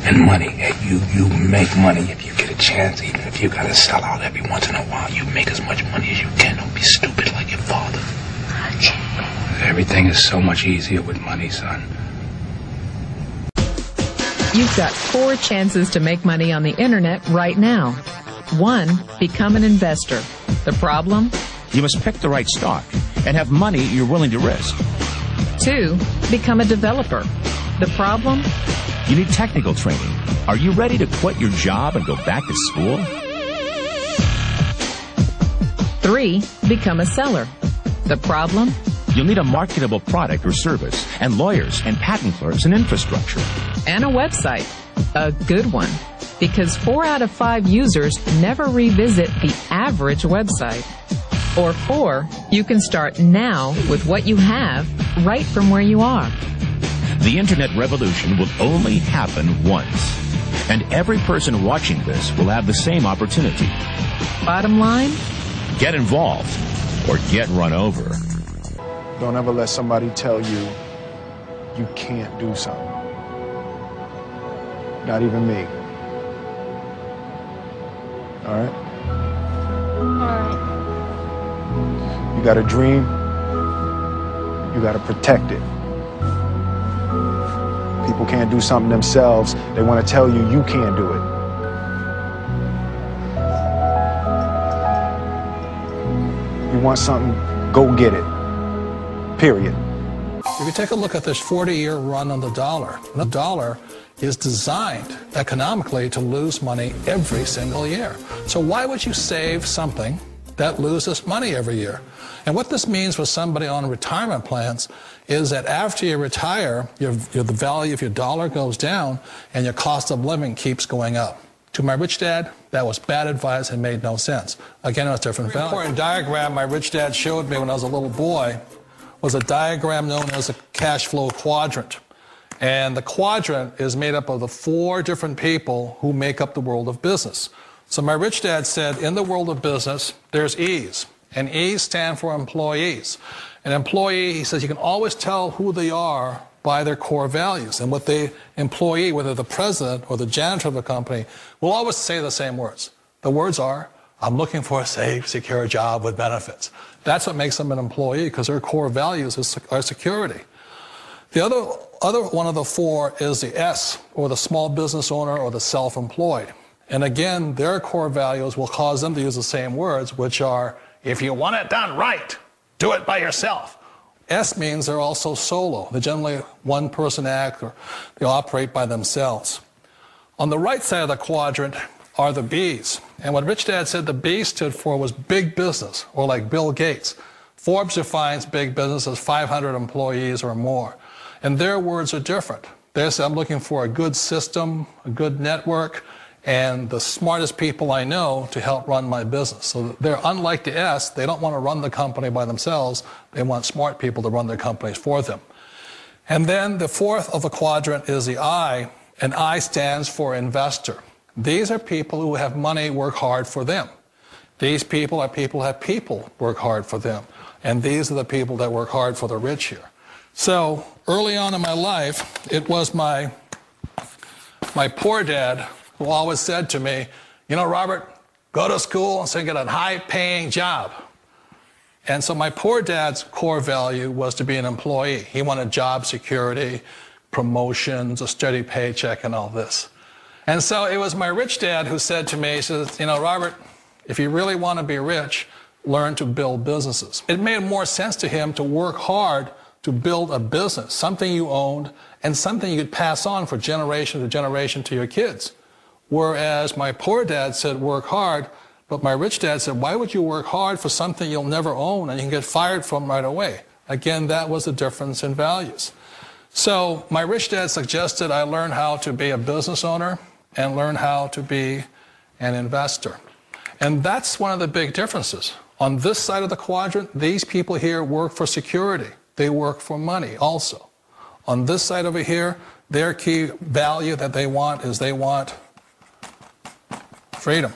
And money, you make money if you get a chance, even if you gotta sell out every once in a while. You make as much money as you can. Don't be stupid like your father. Okay. Everything is so much easier with money, son. You've got 4 chances to make money on the internet right now. 1, become an investor. The problem? You must pick the right stock and have money you're willing to risk. 2, become a developer. The problem? You need technical training. Are you ready to quit your job and go back to school? 3, become a seller. The problem? You'll need a marketable product or service, and lawyers and patent clerks and infrastructure. And a website. A good one. Because 4 out of 5 users never revisit the average website. Or 4, you can start now with what you have right from where you are. The internet revolution will only happen once. And every person watching this will have the same opportunity. Bottom line? Get involved or get run over. Don't ever let somebody tell you you can't do something. Not even me. All right? You got a dream, you got to protect it. People can't do something themselves. They want to tell you you can't do it. You want something, go get it. Period. If you take a look at this 40-year run on the dollar is designed economically to lose money every single year. So why would you save something that loses money every year? And what this means for somebody on retirement plans is that after you retire, the value of your dollar goes down and your cost of living keeps going up. To my rich dad, that was bad advice and made no sense. Again, it was different value. The important diagram my rich dad showed me when I was a little boy was a diagram known as a cash flow quadrant. And the quadrant is made up of the 4 different people who make up the world of business. So my rich dad said, in the world of business, there's E's. And E's stand for employees. An employee, he says, you can always tell who they are by their core values. And what the employee, whether the president or the janitor of the company, will always say the same words. The words are, I'm looking for a safe, secure job with benefits. That's what makes them an employee, because their core values are security. The other one of the 4 is the S, or the small business owner or the self-employed. And again, their core values will cause them to use the same words, which are, if you want it done right, do it by yourself. S means they're also solo. They're generally one-person act, or they operate by themselves. On the right side of the quadrant are the B's. And what Rich Dad said the B stood for was big business, or like Bill Gates. Forbes defines big business as 500 employees or more. And their words are different. They say, I'm looking for a good system, a good network, and the smartest people I know to help run my business. So they're unlike the S. They don't want to run the company by themselves. They want smart people to run their companies for them. And then the 4th of the quadrant is the I, and I stands for investor. These are people who have money work hard for them. These people are people who have people work hard for them. And these are the people that work hard for the rich here. So early on in my life, it was my poor dad who always said to me, you know, Robert, go to school and so get a high-paying job. And so my poor dad's core value was to be an employee. He wanted job security, promotions, a steady paycheck, and all this. And so it was my rich dad who said to me, he says, you know, Robert, if you really want to be rich, learn to build businesses. It made more sense to him to work hard to build a business, something you owned and something you could pass on for generation to generation to your kids. Whereas my poor dad said work hard, but my rich dad said, why would you work hard for something you'll never own and you can get fired from right away? Again, that was the difference in values. So my rich dad suggested I learn how to be a business owner and learn how to be an investor. And that's one of the big differences. On this side of the quadrant, these people here work for security. They work for money also. On this side over here, their key value that they want is they want freedom.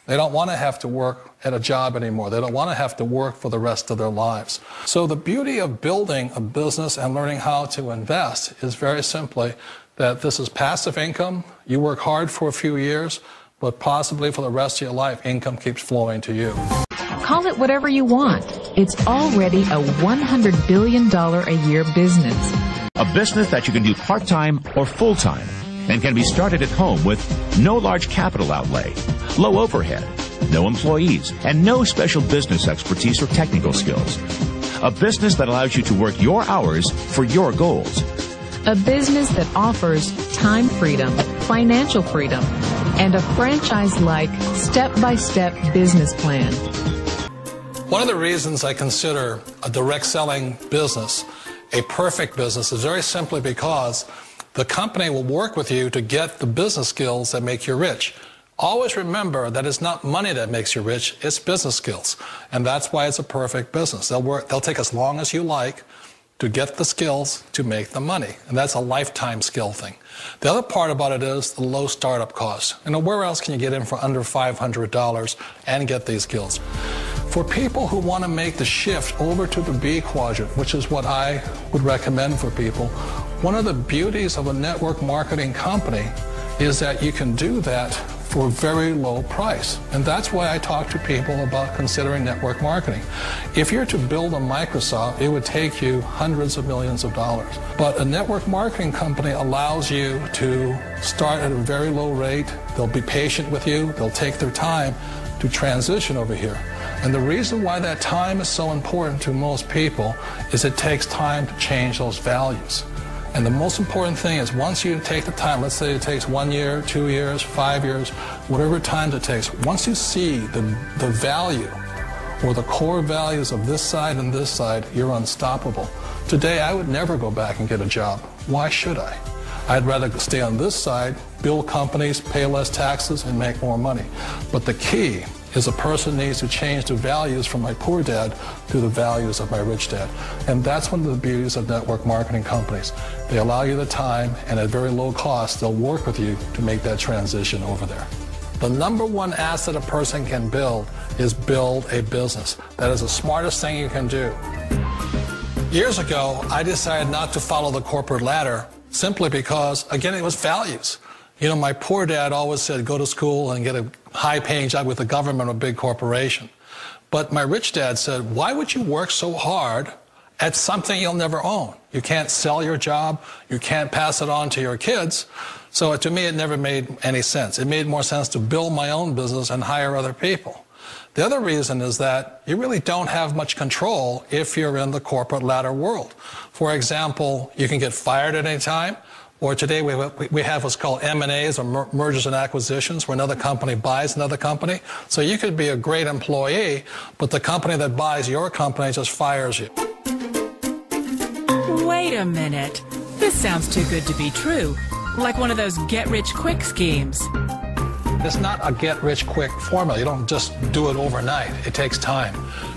They don't want to have to work at a job anymore. They don't want to have to work for the rest of their lives. So the beauty of building a business and learning how to invest is very simply that this is passive income. You work hard for a few years, but possibly for the rest of your life, income keeps flowing to you. Call it whatever you want. It's already a $100 billion a year business. A business that you can do part-time or full-time and can be started at home with no large capital outlay, low overhead, no employees, and no special business expertise or technical skills. A business that allows you to work your hours for your goals. A business that offers time freedom, financial freedom, and a franchise-like, step-by-step business plan. One of the reasons I consider a direct selling business a perfect business is very simply because the company will work with you to get the business skills that make you rich. Always remember that it's not money that makes you rich, it's business skills. And that's why it's a perfect business. They'll take as long as you like to get the skills to make the money. And that's a lifetime skill thing. The other part about it is the low startup cost. You know, where else can you get in for under $500 and get these skills? For people who want to make the shift over to the B quadrant, which is what I would recommend for people, one of the beauties of a network marketing company is that you can do that for a very low price. And that's why I talk to people about considering network marketing. If you're to build a Microsoft, it would take you hundreds of millions of dollars. But a network marketing company allows you to start at a very low rate. They'll be patient with you. They'll take their time to transition over here. And the reason why that time is so important to most people is it takes time to change those values. And the most important thing is once you take the time, let's say it takes 1 year, 2 years, 5 years, whatever time it takes, once you see the value or the core values of this side and this side, you're unstoppable. Today, I would never go back and get a job. Why should I? I'd rather stay on this side, build companies, pay less taxes, and make more money. But the key is a person needs to change the values from my poor dad to the values of my rich dad. And that's one of the beauties of network marketing companies. They allow you the time, and at very low cost, they'll work with you to make that transition over there. The number one asset a person can build is build a business. That is the smartest thing you can do. Years ago, I decided not to follow the corporate ladder simply because, again, it was values. You know, my poor dad always said, go to school and get a high-paying job with the government or a big corporation. But my rich dad said, why would you work so hard at something you'll never own? You can't sell your job. You can't pass it on to your kids. So to me, it never made any sense. It made more sense to build my own business and hire other people. The other reason is that you really don't have much control if you're in the corporate ladder world. For example, you can get fired at any time. Or today we have what's called M&As, or mergers and acquisitions, where another company buys another company. So you could be a great employee, but the company that buys your company just fires you. Wait a minute. This sounds too good to be true. Like one of those get-rich-quick schemes. It's not a get-rich-quick formula. You don't just do it overnight. It takes time.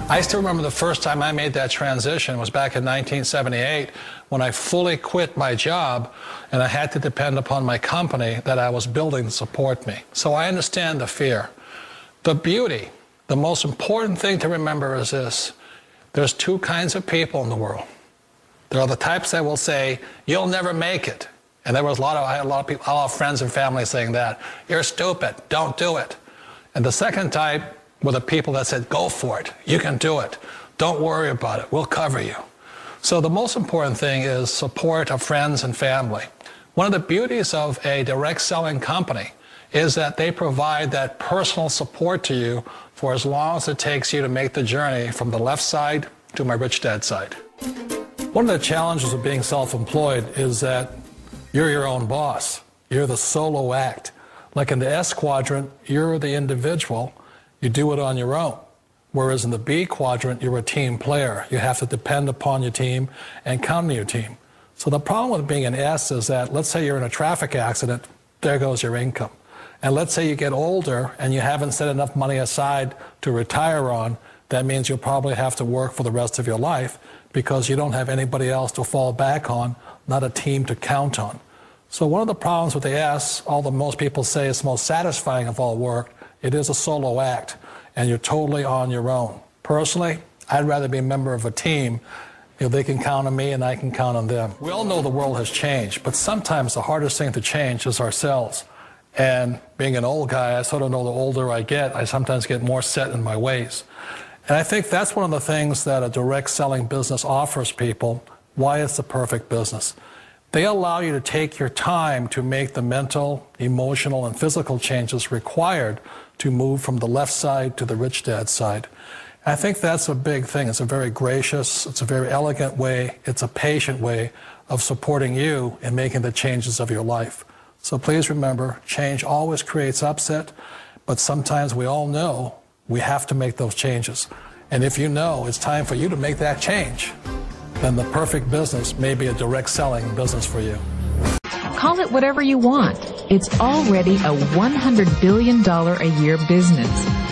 I still remember the first time I made that transition was back in 1978 when I fully quit my job and I had to depend upon my company that I was building to support me. So I understand the fear. The beauty, the most important thing to remember is this. There's two kinds of people in the world. There are the types that will say, you'll never make it. And I had a lot of people, a lot of friends and family saying that. You're stupid, don't do it. And the second type were the people that said, go for it, you can do it. Don't worry about it, we'll cover you. So the most important thing is support of friends and family. One of the beauties of a direct selling company is that they provide that personal support to you for as long as it takes you to make the journey from the left side to my rich dad side. One of the challenges of being self-employed is that you're your own boss. You're the solo act. Like in the S quadrant, you're the individual. You do it on your own. Whereas in the B quadrant, you're a team player. You have to depend upon your team and count on your team. So the problem with being an S is that, let's say you're in a traffic accident, there goes your income. And let's say you get older and you haven't set enough money aside to retire on, that means you'll probably have to work for the rest of your life because you don't have anybody else to fall back on, not a team to count on. So one of the problems with the S, although most people say it's the most satisfying of all work, it is a solo act, and you're totally on your own. Personally, I'd rather be a member of a team they can count on me and I can count on them. We all know the world has changed, but sometimes the hardest thing to change is ourselves. And being an old guy, I sort of know the older I get, I sometimes get more set in my ways. And I think that's one of the things that a direct selling business offers people, why it's the perfect business. They allow you to take your time to make the mental, emotional, and physical changes required to move from the left side to the rich dad side. I think that's a big thing. It's a very gracious, it's a very elegant way, it's a patient way of supporting you in making the changes of your life. So please remember, change always creates upset, but sometimes we all know we have to make those changes. And if you know it's time for you to make that change, then the perfect business may be a direct selling business for you. Call it whatever you want. It's already a $100 billion a year business.